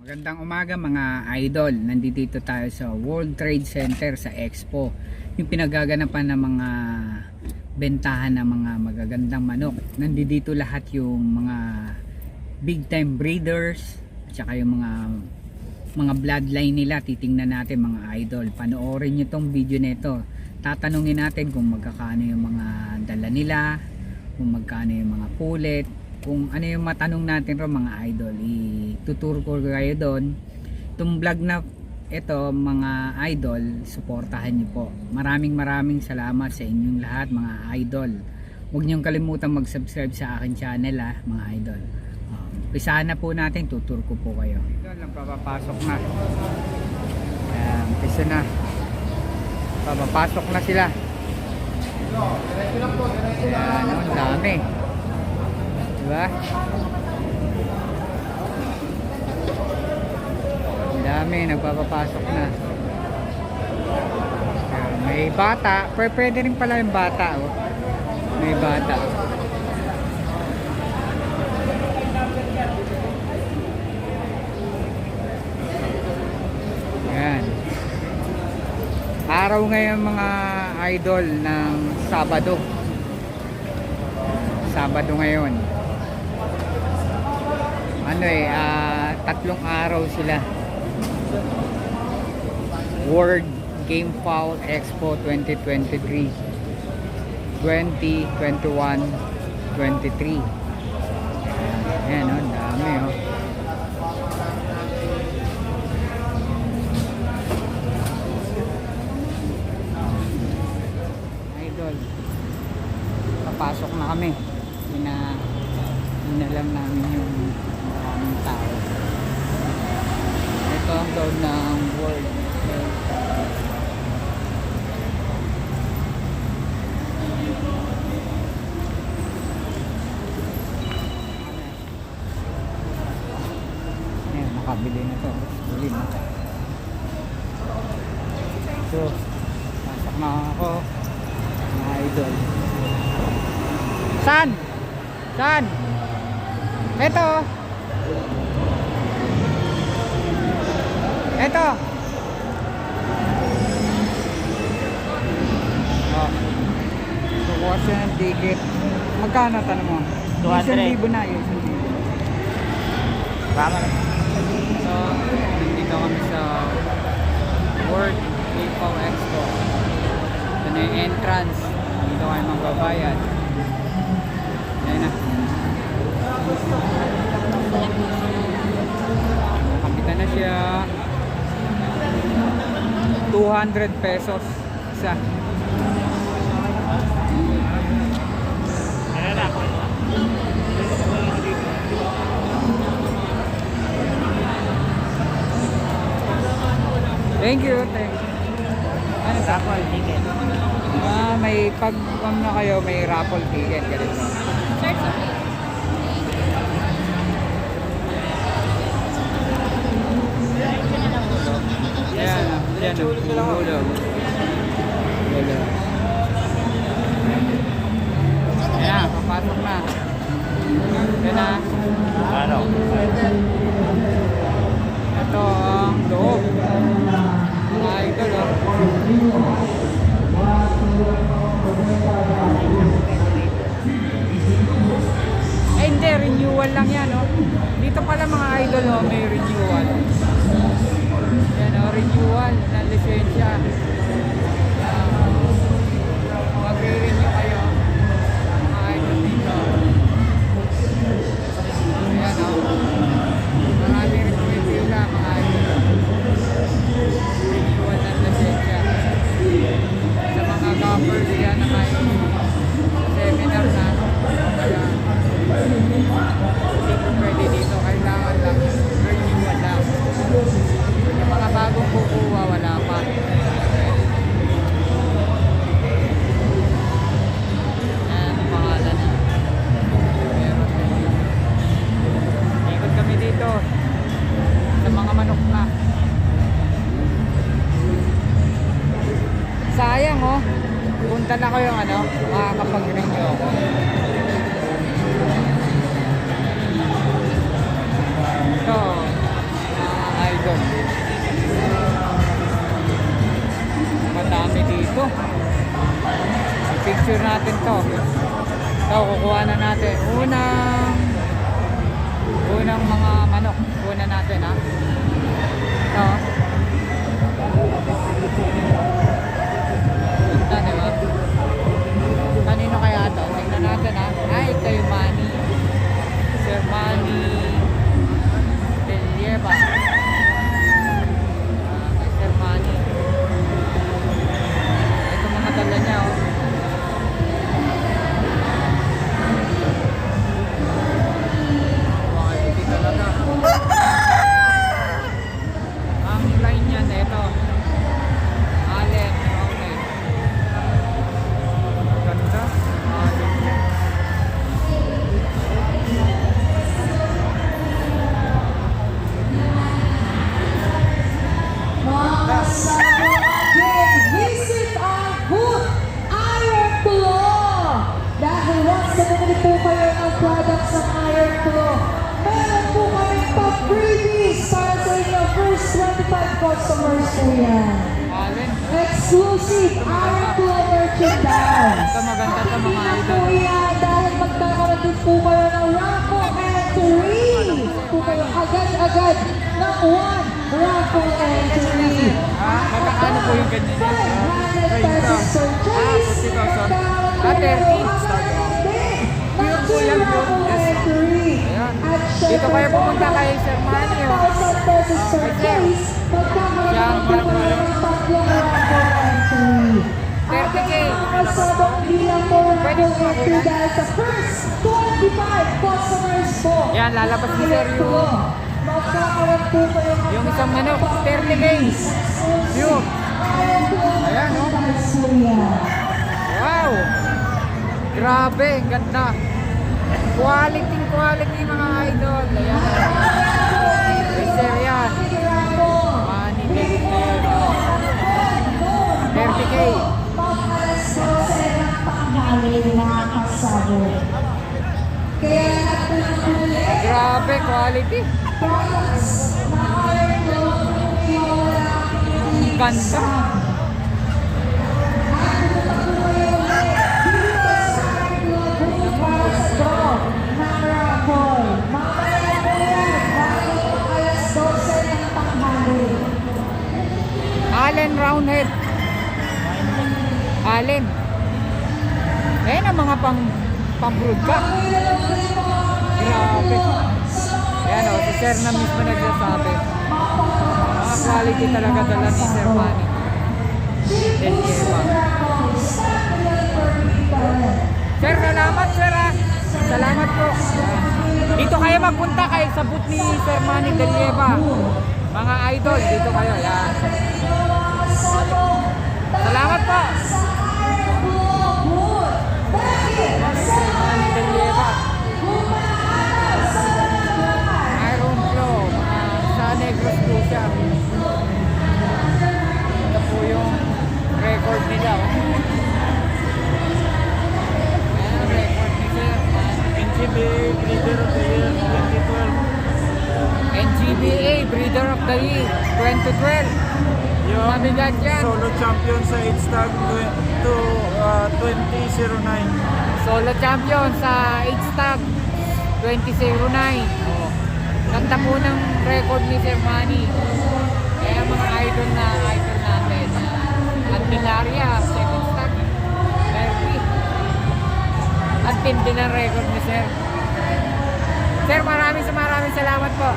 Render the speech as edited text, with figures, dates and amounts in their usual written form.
Magandang umaga mga idol. Nandito tayo sa World Trade Center sa Expo. Yung pinagaganapan ng mga bentahan ng mga magagandang manok. Nandito lahat yung mga big time breeders at saka yung mga bloodline nila. Titingnan natin mga idol. Panoorin nyo tong video nito. Tatanungin natin kung magkakano yung mga dala nila, kung magkano yung mga pulit, kung ano yung matanong natin ro mga idol. Ituturo ko kayo doon. Itong vlog na ito mga idol, suportahan nyo po. Maraming salamat sa inyong lahat mga idol. Huwag niyong kalimutan mag-subscribe sa akin channel mga idol. Umpisahan na po natin, tuturo ko po kayo. Idol, lang papapasok na. Umpisa na. Papapasok na sila. Ang dami. Diba? Ang dami, nagpapapasok na. May bata, pwede rin pala yung bata. Oh. May bata. Ayan. Araw ngayon mga idol ng Sabado. Sabado ngayon. Tatlong araw sila. World Game Fowl Expo 2023 2021 23. Ayan o, dami o. Idol, papasok na kami. Inalam namin yung maraming tao. Ito ang daw ng world. Ayan, nakabili na to. Bili na. So, pasok na ako mga idol. Saan? Saan? Ito. Ito. Oh. Kukuha siya ng ticket. Magkano tanong mo? 200,000 na yun. Tama na. So, nandito kami sa World People Expo. Ito na yung entrance. Dito kayo magbabayad. Ayan na. Kapitan na siya. 200 pesos isa. Thank you. Ano raffle ticket? May pag na kayo, may raffle ticket ganito. Ayan, hulog. Ayan, papasok na. Ayan na. Ano? Ito ang loob. Mga idol, hindi, renewal lang yan, Dito pala mga idol, may renewal. Yan renewal ng lisensya. Magre-renew kayo mga idol dito. Ayan marami rin pumipila mga idol. Renewal ng lisensya. Sa mga gappers yan na may seminar na. Kaya hindi ko pwede dito. Kailangan lang renewal lang. Yung mga bagong kukuha wala pa. natin to. So, kukuha na natin. Unang mga manok. Una natin, ha. Ito. Ito, diba? Kanino kaya ito? Tingnan natin, ha. Ay, kay Manny. Sir Manny Delieva. Kay Sir Manny. Ito mga dala niya, oh. Makikita talaga. Ang line niyan, ito. Allen. Okay. Ganda. Allen niya. Visit our booth, Iron Claw! Dahil once na bumili po kayo ng products ng Iron Claw, meron po kami pa-freebies para sa inyo. First 25 customers po yan. Allen. Exclusive Iron Claw merchandise. Ito maganda to mga idol. Po yan, dahil magkakaroon din po kayo ng raffle entry. Po kayo agad-agad ng 1 raffle entry. Magkakano po yung ganyan niya? 500 pesos per case. 50,000. 30. Pure po yan, pure. Ayan. Dito kayo pumunta kay Sir Manny, oh. 1,000 pesos per case. Siyang Magkakaroon ng tatlong raffle entry. 30K. Sabang bilang po ng raffle entry dahil sa first 25 customers po. Yan, lalabas ni Sir yung Magkakaroon po kayo ng yung isang manok, 30K. Pure. Ayan, oh. Wow! Grabe, ang ganda. Quality mga idol. Ayan. Sir yan. Manny Delieva. 30K. Grabe, quality. Ang ganda. Allen Roundhead. Allen. Ayan ang mga pang-broodcock. Grabe. Ayan o, si Sir na mismo nagsasabi. Mga quality talaga dala ni Sir Manny Delieva. Sir, salamat sir ha. Salamat po. Dito kayo magpunta kayo sa booth ni Sir Manny Delieva. Mga idol, dito kayo. Ayan. Salamat po. Manny Delieva. Iron Claw. Sa Negros po siya. Ito po yung record nila. Ayan ang record ni Sir. NGBA Breeder of the Year 2012. NGBA Breeder of the Year 2012. Yung Mabigat yan. solo champion sa H-Tag 2009. Solo champion sa H-Tag 2009. Oh. Ganda po ng record ni Sir Manny. Kaya mga idol natin. At Pilaria, second stock. Derby. At tindi ng record ni Sir. Sir, maraming salamat po.